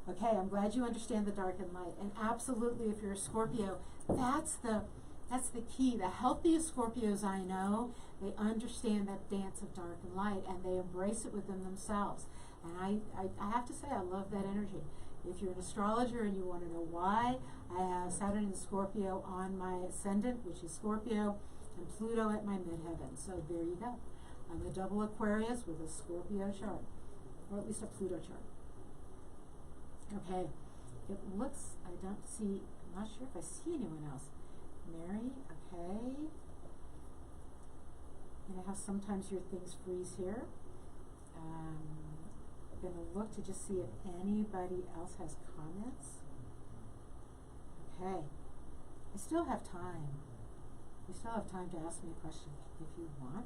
okay, I'm glad you understand the dark and light. And absolutely, if you're a Scorpio, that's the key. The healthiest Scorpios I know, they understand that dance of dark and light, and they embrace it within themselves. And I have to say, I love that energy. If you're an astrologer and you want to know why, I have Saturn in Scorpio on my ascendant, which is Scorpio, and Pluto at my midheaven. So there you go. I'm a double Aquarius with a Scorpio chart, or at least a Pluto chart. Okay, it looks, I don't see, I'm not sure if I see anyone else. Mary, okay. You know how sometimes your things freeze here? I'm going to look to just see if anybody else has comments. Okay, I still have time. You still have time to ask me a question if you want,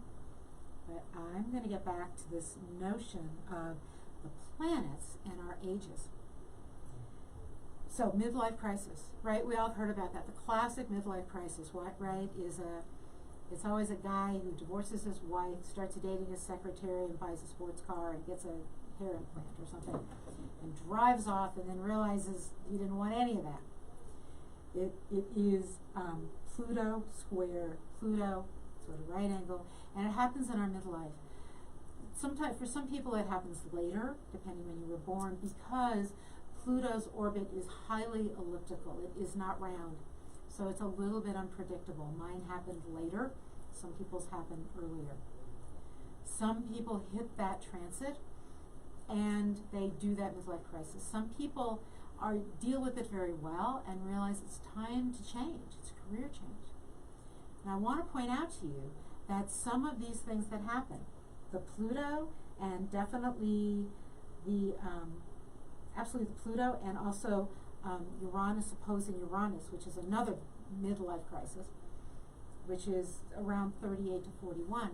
but I'm going to get back to this notion of the planets and our ages. So midlife crisis, right? We all have heard about that. The classic midlife crisis, what, right, it's always a guy who divorces his wife, starts dating his secretary, and buys a sports car and gets a hair implant or something, and drives off, and then realizes he didn't want any of that. It is Pluto square, Pluto sort of right angle, and it happens in our midlife. Sometimes, for some people, it happens later, depending when you were born, because Pluto's orbit is highly elliptical. It is not round. So it's a little bit unpredictable. Mine happened later. Some people's happened earlier. Some people hit that transit and they do that midlife crisis. Some people deal with it very well and realize it's time to change. It's a career change. And I want to point out to you that some of these things that happen, the Pluto and definitely absolutely the Pluto, and also Uranus opposing Uranus, which is another midlife crisis, which is around 38 to 41,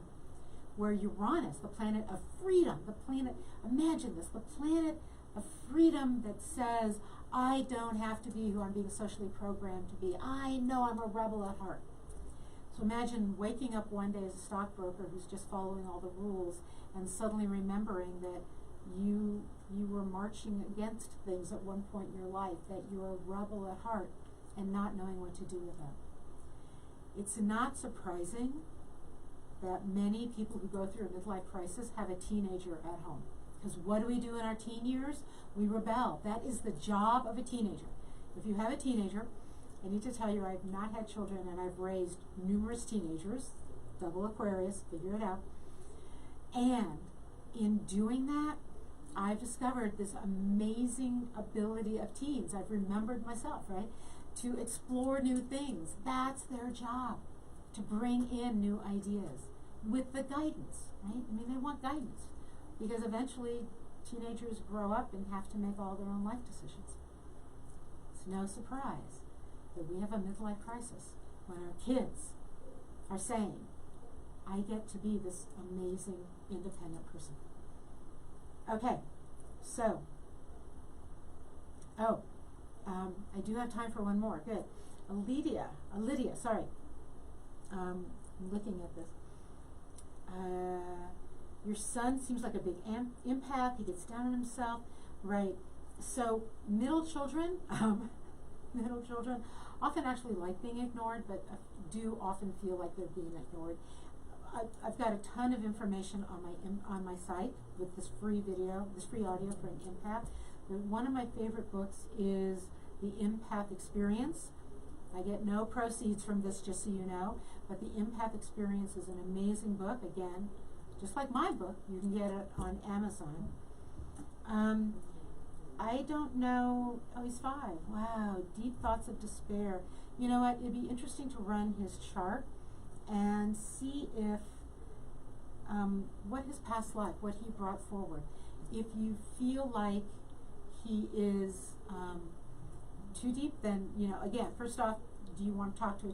where Uranus, the planet of freedom, imagine this, the planet of freedom that says, I don't have to be who I'm being socially programmed to be. I know I'm a rebel at heart. So imagine waking up one day as a stockbroker who's just following all the rules and suddenly remembering that you were marching against things at one point in your life, that you're a rebel at heart, and not knowing what to do with that. It's not surprising that many people who go through a midlife crisis have a teenager at home. Because what do we do in our teen years? We rebel. That is the job of a teenager. If you have a teenager, I need to tell you, I've not had children and I've raised numerous teenagers, double Aquarius, figure it out. And in doing that, I've discovered this amazing ability of teens. I've remembered myself, right? To explore new things. That's their job, to bring in new ideas with the guidance, right? I mean, they want guidance because eventually teenagers grow up and have to make all their own life decisions. It's no surprise that we have a midlife crisis when our kids are saying, I get to be this amazing independent person. Okay, so, I do have time for one more. Good. Lydia, sorry. I'm looking at this. Your son seems like a big empath. He gets down on himself. Right. So middle children often actually like being ignored, but do often feel like they're being ignored. I've got a ton of information on my site with this free audio for an empath. One of my favorite books is The Empath Experience. I get no proceeds from this, just so you know, but The Empath Experience is an amazing book. Again, just like my book, you can get it on Amazon. I don't know. Oh, he's 5. Wow, deep thoughts of despair. You know what? It'd be interesting to run his chart and see if what his past life, what he brought forward. If you feel like he is too deep, then, you know, again, first off, do you want to talk to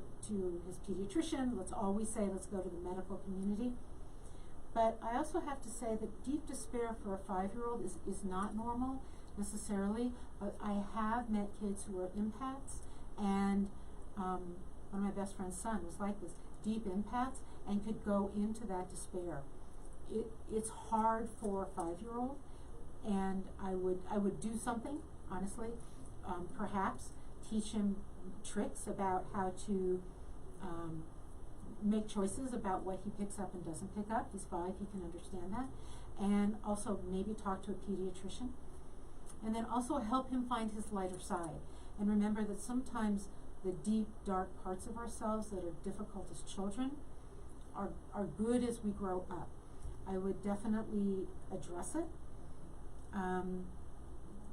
his pediatrician? Let's always say, let's go to the medical community. But I also have to say that deep despair for a 5-year-old is not normal necessarily, but I have met kids who are empaths, and one of my best friend's son was like this, deep empaths, and could go into that despair. It's hard for a 5-year-old, and I would do something, honestly, perhaps teach him tricks about how to make choices about what he picks up and doesn't pick up. He's 5, he can understand that. And also maybe talk to a pediatrician. And then also help him find his lighter side. And remember that sometimes the deep, dark parts of ourselves that are difficult as children are good as we grow up. I would definitely address it. And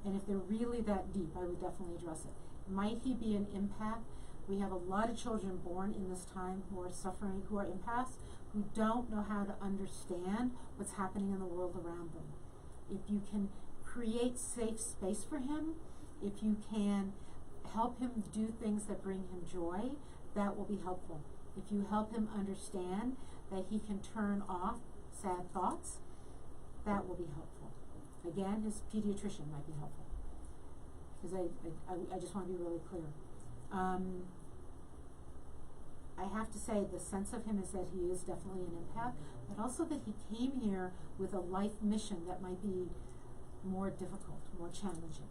if they're really that deep, I would definitely address it. Might he be an empath? We have a lot of children born in this time who are suffering, who are empaths, who don't know how to understand what's happening in the world around them. If you can create safe space for him, if you can help him do things that bring him joy, that will be helpful. If you help him understand that he can turn off sad thoughts, that will be helpful. Again, his pediatrician might be helpful, because I just want to be really clear. I have to say the sense of him is that he is definitely an empath, but also that he came here with a life mission that might be more difficult, more challenging.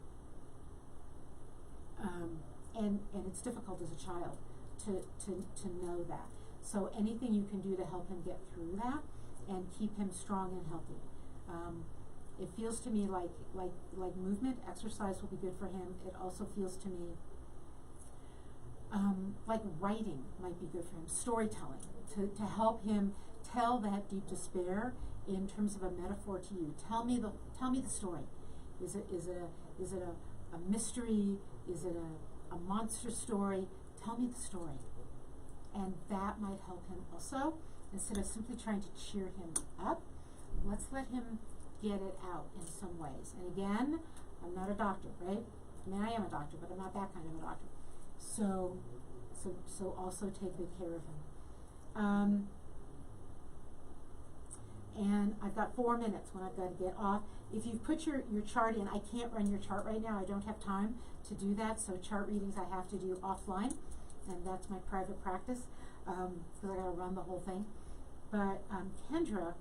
And it's difficult as a child to know that. So anything you can do to help him get through that and keep him strong and healthy. It feels to me like movement, exercise will be good for him. It also feels to me like writing might be good for him, storytelling, to help him tell that deep despair in terms of a metaphor to you. Tell me the story. Is it a mystery? Is it a monster story? Tell me the story. And that might help him also. Instead of simply trying to cheer him up, let's let him get it out in some ways. And again, I'm not a doctor, right? I mean, I am a doctor, but I'm not that kind of a doctor. So also take good care of him. And I've got 4 minutes when I've got to get off. If you've put your chart in, I can't run your chart right now. I don't have time to do that. So chart readings I have to do offline, and that's my private practice, because I got to run the whole thing. But Kendra,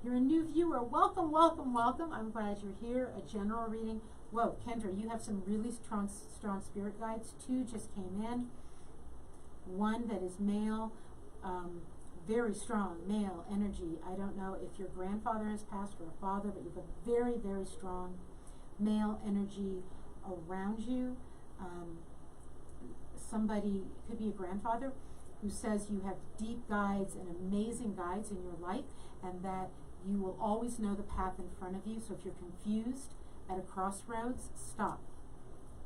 you're a new viewer. Welcome, welcome, welcome. I'm glad you're here. A general reading. Whoa, Kendra, you have some really strong spirit guides. 2 just came in. 1 that is male, very strong male energy. I don't know if your grandfather has passed or a father, but you have a very, very strong male energy around you. Somebody, could be a grandfather, who says you have deep guides and amazing guides in your life, and that you will always know the path in front of you. So if you're confused at a crossroads, stop.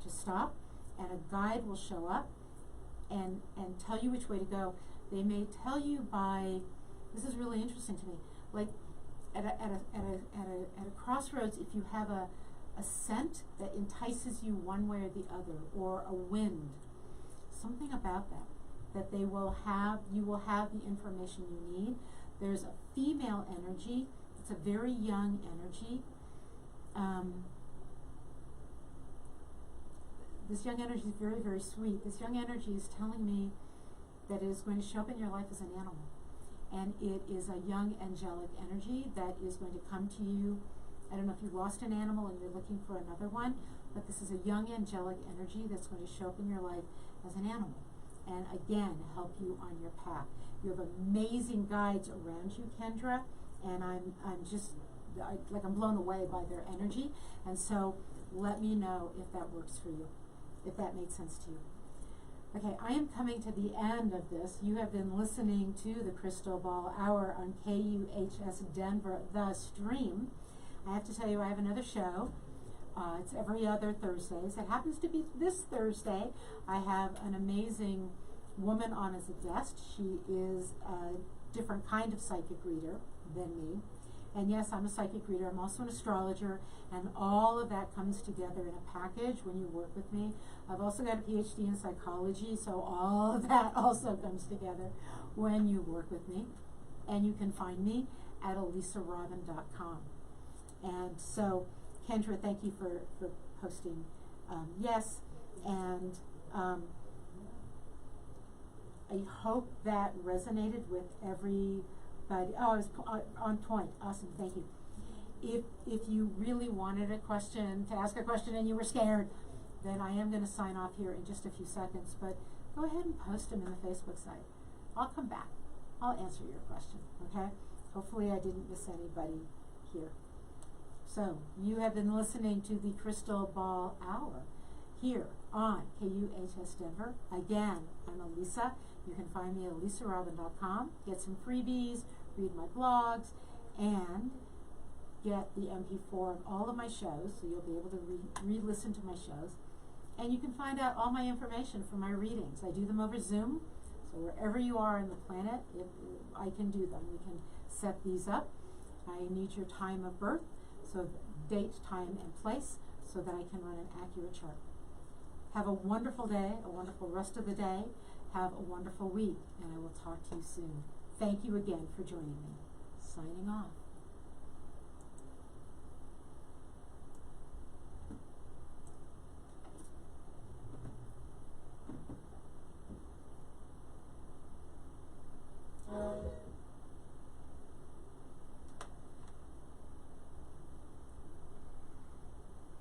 Just stop, and a guide will show up and tell you which way to go. They may tell you by, this is really interesting to me, like at a crossroads, if you have a scent that entices you one way or the other, or a wind, something about that they will have, you will have the information you need. There's a female energy. It's a very young energy. This young energy is very, very sweet. This young energy is telling me that it is going to show up in your life as an animal. And it is a young angelic energy that is going to come to you. I don't know if you lost an animal and you're looking for another one, but this is a young angelic energy that's going to show up in your life as an animal. And again, help you on your path. You have amazing guides around you, Kendra, and I'm blown away by their energy. And so let me know if that works for you, if that makes sense to you. Okay, I am coming to the end of this. You have been listening to the Crystal Ball Hour on KUHS Denver, the stream. I have to tell you, I have another show. It's every other Thursdays. It happens to be this Thursday. I have an amazing woman on as a guest. She is a different kind of psychic reader than me. And yes, I'm a psychic reader. I'm also an astrologer, and all of that comes together in a package when you work with me. I've also got a PhD in psychology, so all of that also comes together when you work with me. And you can find me at elisarobin.com. And so, Kendra, thank you for posting yes, and I hope that resonated with everybody. Oh, I was on point. Awesome, thank you. If you really wanted a question, to ask a question and you were scared, then I am going to sign off here in just a few seconds, but go ahead and post them in the Facebook site. I'll come back. I'll answer your question, okay? Hopefully I didn't miss anybody here. So, you have been listening to the Crystal Ball Hour here on KUHS Denver. Again, I'm Elisa. You can find me at elisarobin.com. Get some freebies, read my blogs, and get the MP4 of all of my shows, so you'll be able to re-listen to my shows. And you can find out all my information from my readings. I do them over Zoom, so wherever you are on the planet, I can do them. We can set these up. I need your time of birth, so date, time, and place, so that I can run an accurate chart. Have a wonderful day, a wonderful rest of the day. Have a wonderful week, and I will talk to you soon. Thank you again for joining me. Signing off.